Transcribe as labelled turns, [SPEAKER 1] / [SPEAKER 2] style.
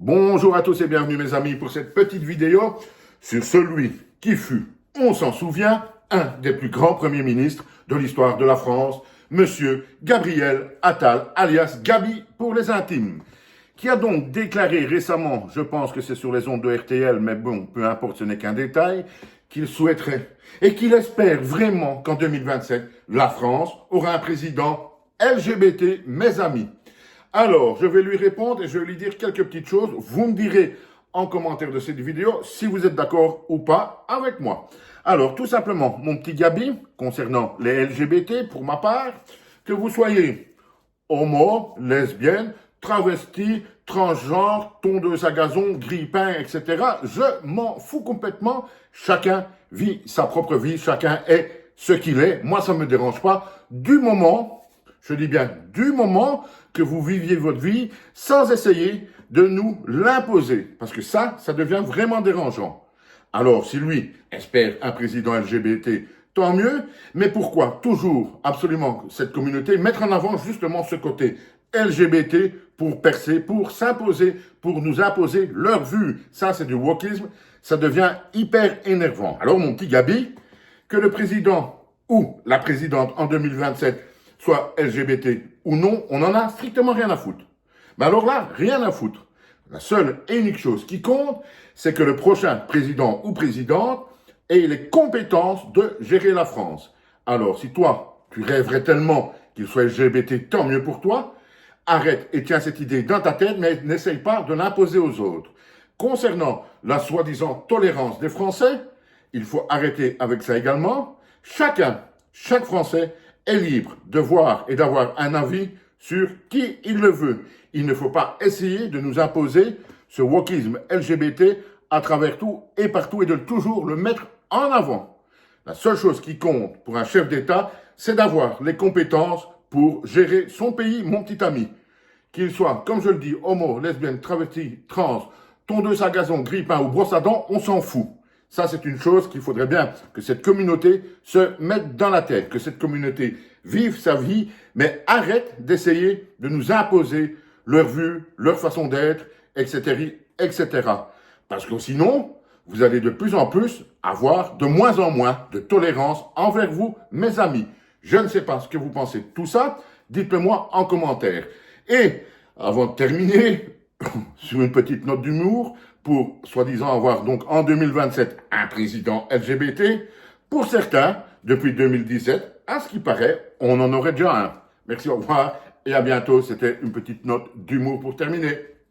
[SPEAKER 1] Bonjour à tous et bienvenue mes amis pour cette petite vidéo sur celui qui fut, on s'en souvient, un des plus grands premiers ministres de l'histoire de la France, Monsieur Gabriel Attal, alias Gabi pour les intimes, qui a donc déclaré récemment, je pense que c'est sur les ondes de RTL, mais bon, peu importe, ce n'est qu'un détail, qu'il souhaiterait et qu'il espère vraiment qu'en 2027, la France aura un président LGBT, mes amis. Alors, je vais lui répondre et je vais lui dire quelques petites choses. Vous me direz en commentaire de cette vidéo si vous êtes d'accord ou pas avec moi. Alors, tout simplement, mon petit Gabi, concernant les LGBT, pour ma part, que vous soyez homo, lesbienne, travesti, transgenre, tondeuse à gazon, grille-pain, etc., je m'en fous complètement. Chacun vit sa propre vie, chacun est ce qu'il est. Moi, ça ne me dérange pas du moment, je dis bien du moment que vous viviez votre vie sans essayer de nous l'imposer. Parce que ça devient vraiment dérangeant. Alors, si lui espère un président LGBT, tant mieux. Mais pourquoi toujours, absolument, cette communauté, mettre en avant justement ce côté LGBT pour percer, pour s'imposer, pour nous imposer leur vue. Ça, c'est du wokisme. Ça devient hyper énervant. Alors, mon petit Gabi, que le président ou la présidente en 2027 soit LGBT ou non, on n'en a strictement rien à foutre. Mais alors là, rien à foutre. La seule et unique chose qui compte, c'est que le prochain président ou présidente ait les compétences de gérer la France. Alors, si toi, tu rêverais tellement qu'il soit LGBT, tant mieux pour toi. Arrête et tiens cette idée dans ta tête, mais n'essaye pas de l'imposer aux autres. Concernant la soi-disant tolérance des Français, il faut arrêter avec ça également. Chaque Français est libre de voir et d'avoir un avis sur qui il le veut. Il ne faut pas essayer de nous imposer ce wokisme LGBT à travers tout et partout et de toujours le mettre en avant. La seule chose qui compte pour un chef d'État, c'est d'avoir les compétences pour gérer son pays, mon petit ami. Qu'il soit, comme je le dis, homo, lesbienne, travesti, trans, tondeuse à gazon, grille-pain ou brosse à dents, on s'en fout. Ça, c'est une chose qu'il faudrait bien que cette communauté se mette dans la tête, que cette communauté vive sa vie, mais arrête d'essayer de nous imposer leur vue, leur façon d'être, etc., etc. Parce que sinon, vous allez de plus en plus avoir de moins en moins de tolérance envers vous, mes amis. Je ne sais pas ce que vous pensez de tout ça, dites-le moi en commentaire. Et avant de terminer, sur une petite note d'humour, pour soi-disant avoir donc en 2027 un président LGBT, pour certains, depuis 2017, à ce qui paraît, on en aurait déjà un. Merci, au revoir et à bientôt. C'était une petite note d'humour pour terminer.